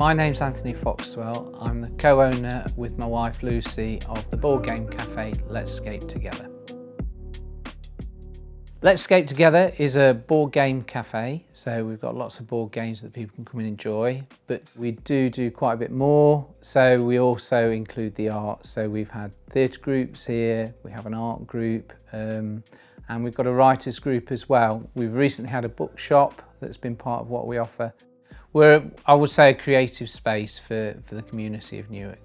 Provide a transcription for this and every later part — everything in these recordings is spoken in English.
My name's Anthony Foxwell. I'm the co-owner with my wife Lucy of the board game cafe LetsXcape Together. LetsXcape Together is a board game cafe, so we've got lots of board games that people can come and enjoy, but we do quite a bit more. So we also include the art, so we've had theatre groups here, we have an art group, and we've got a writers group as well. We've recently had a bookshop that's been part of what we offer. We're, I would say, a creative space for the community of Newark.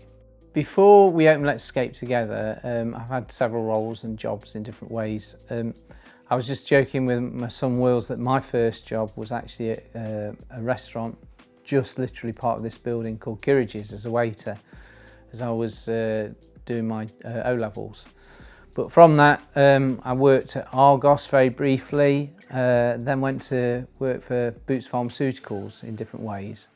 Before we opened LetsXcape Together, I've had several roles and jobs in different ways. I was just joking with my son Wills that my first job was actually at a restaurant just literally part of this building called Kirridge's as a waiter, as I was doing my O-levels. But from that, I worked at Argos very briefly, then went to work for Boots Pharmaceuticals in different ways.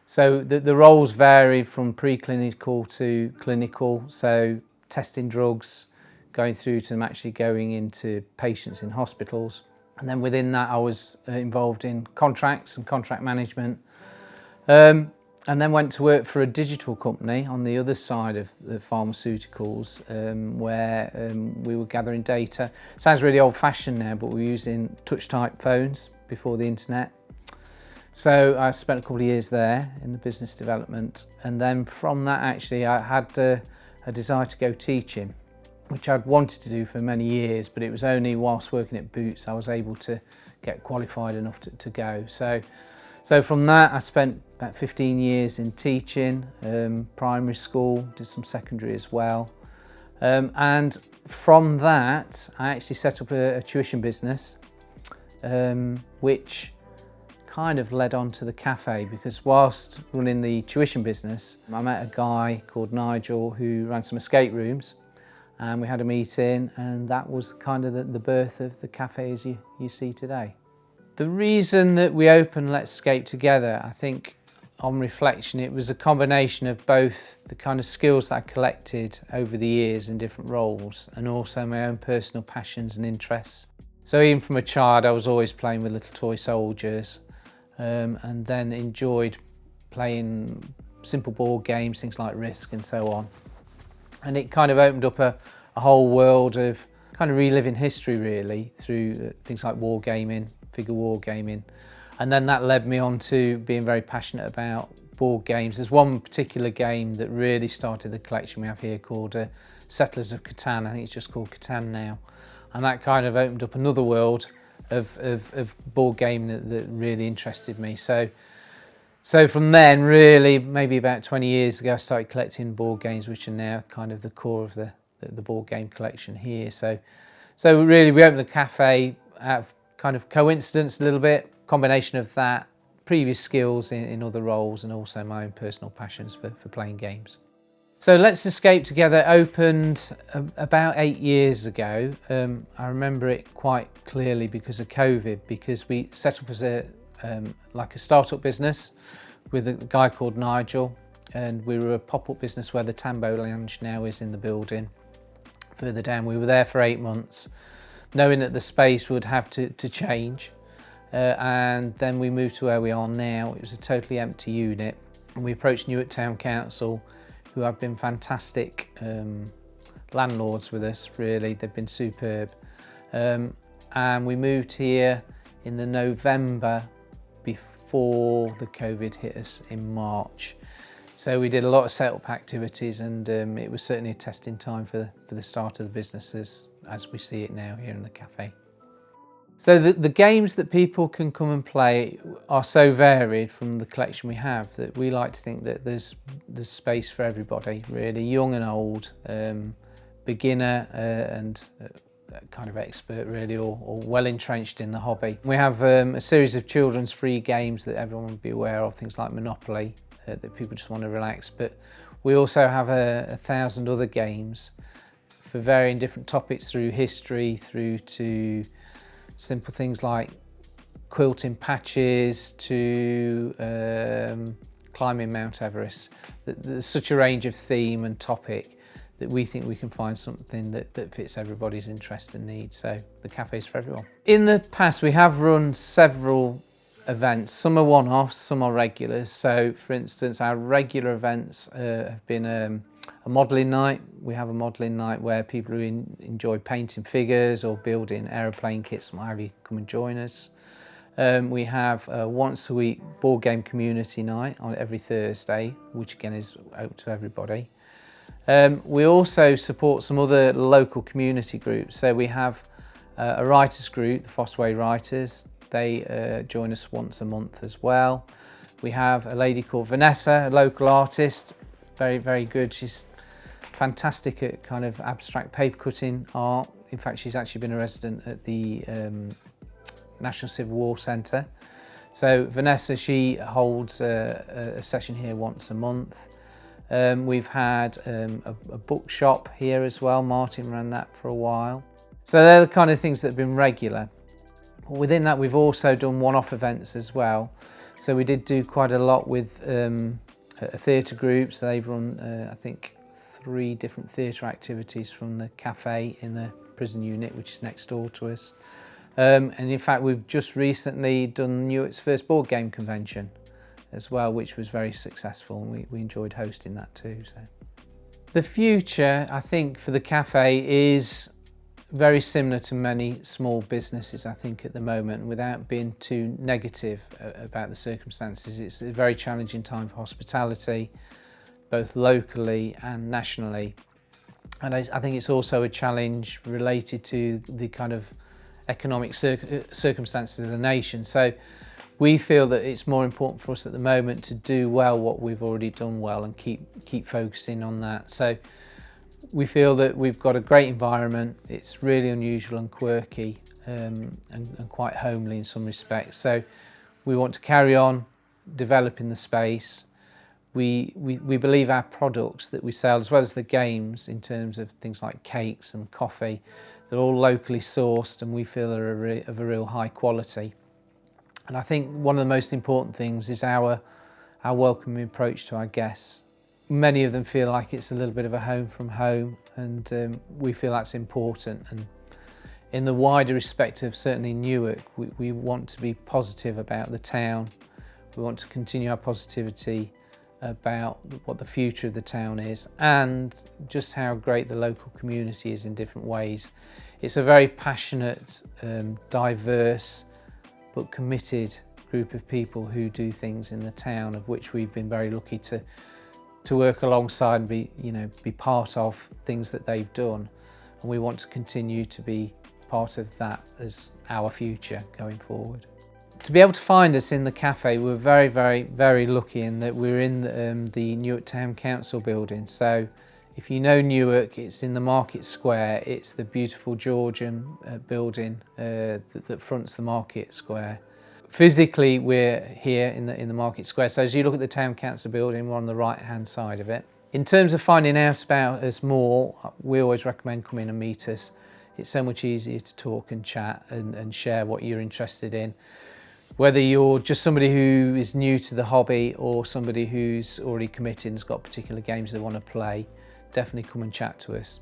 So the roles varied from preclinical to clinical, so testing drugs, going through to them actually going into patients in hospitals. And then within that, I was involved in contracts and contract management. And then went to work for a digital company on the other side of the pharmaceuticals, where we were gathering data. Sounds really old-fashioned now, but we were using touch-type phones before the internet. So I spent a couple of years there in the business development, and then from that actually I had a desire to go teaching, which I'd wanted to do for many years, but it was only whilst working at Boots I was able to get qualified enough to go. So from that I spent about 15 years in teaching, primary school, did some secondary as well. And from that I actually set up a tuition business, which kind of led on to the cafe, because whilst running the tuition business I met a guy called Nigel who ran some escape rooms, and we had a meeting, and that was kind of the birth of the cafe as you see today. The reason that we opened LetsXcape Together, I think on reflection, it was a combination of both the kind of skills that I collected over the years in different roles and also my own personal passions and interests. So even from a child I was always playing with little toy soldiers, and then enjoyed playing simple board games, things like Risk and so on. And it kind of opened up a whole world of kind of reliving history really through things like wargaming, figure wargaming. And then that led me on to being very passionate about board games. There's one particular game that really started the collection we have here called Settlers of Catan. I think it's just called Catan now. And that kind of opened up another world of board game that really interested me. So from then, really, maybe about 20 years ago, I started collecting board games, which are now kind of the core of the board game collection here. So really, we opened the cafe out of kind of coincidence a little bit, combination of that, previous skills in other roles, and also my own personal passions for playing games. So LetsXcape Together opened about 8 years ago. I remember it quite clearly because of COVID, because we set up as like a startup business with a guy called Nigel, and we were a pop-up business where the Tambo Lounge now is in the building. Further down, we were there for 8 months, knowing that the space would have to change, and then we moved to where we are now. It was a totally empty unit, and we approached Newark Town Council, who have been fantastic landlords with us, really. They've been superb. And we moved here in the November before the COVID hit us in March. So we did a lot of setup activities, and it was certainly a testing time for the start of the businesses as we see it now here in the cafe. So the games that people can come and play are so varied from the collection we have that we like to think that there's space for everybody, really, young and old, beginner and kind of expert really, or well entrenched in the hobby. We have a series of children's free games that everyone would be aware of, things like Monopoly, that people just want to relax, but we also have 1,000 other games for varying different topics, through history through to simple things like quilting patches to climbing Mount Everest. There's such a range of theme and topic that we think we can find something that fits everybody's interest and needs. So the cafe's for everyone. In the past we have run several events. Some are one-offs, some are regulars. So for instance, our regular events have been a modelling night. We have a modelling night where people who enjoy painting figures or building aeroplane kits and what have you come and join us. We have a once a week board game community night on every Thursday, which again is open to everybody. We also support some other local community groups. So we have a writers group, the Fossway Writers. They join us once a month as well. We have a lady called Vanessa, a local artist, very, very good. She's fantastic at kind of abstract paper cutting art. In fact, she's actually been a resident at the National Civil War Centre. So Vanessa, she holds a session here once a month. We've had a bookshop here as well. Martin ran that for a while. So they're the kind of things that have been regular. Within that, we've also done one-off events as well. So we did do quite a lot with a theatre group. So they've run, I think, 3 different theatre activities from the cafe in the prison unit, which is next door to us. And in fact, we've just recently done Newark's first board game convention as well, which was very successful, and we enjoyed hosting that too. So the future, I think, for the cafe is very similar to many small businesses, I think, at the moment. Without being too negative about the circumstances, it's a very challenging time for hospitality, both locally and nationally. And I think it's also a challenge related to the kind of economic circumstances of the nation. So we feel that it's more important for us at the moment to do well what we've already done well and keep focusing on that. So we feel that we've got a great environment. It's really unusual and quirky and quite homely in some respects. So we want to carry on developing the space. We believe our products that we sell, as well as the games in terms of things like cakes and coffee, they're all locally sourced and we feel are of a real high quality. And I think one of the most important things is our welcoming approach to our guests. Many of them feel like it's a little bit of a home from home, and we feel that's important. And in the wider respect of certainly Newark, we want to be positive about the town. We want to continue our positivity about what the future of the town is and just how great the local community is in different ways. It's a very passionate, diverse but committed group of people who do things in the town, of which we've been very lucky to work alongside and be part of things that they've done, and we want to continue to be part of that as our future going forward. To be able to find us in the cafe, we're very, very, very lucky in that we're in the Newark Town Council building. So if you know Newark, it's in the Market Square. It's the beautiful Georgian building that fronts the Market Square. Physically, we're here in the Market Square. So as you look at the Town Council building, we're on the right-hand side of it. In terms of finding out about us more, we always recommend coming and meet us. It's so much easier to talk and chat and share what you're interested in. Whether you're just somebody who is new to the hobby or somebody who's already committed and has got particular games they want to play, definitely come and chat to us.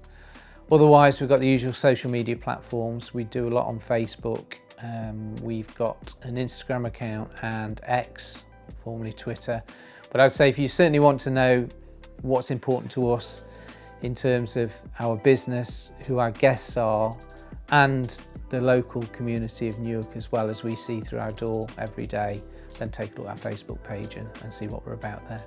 Otherwise, we've got the usual social media platforms. We do a lot on Facebook. We've got an Instagram account and X, formerly Twitter. But I'd say if you certainly want to know what's important to us in terms of our business, who our guests are, and the local community of Newark as well as we see through our door every day, then take a look at our Facebook page and see what we're about there.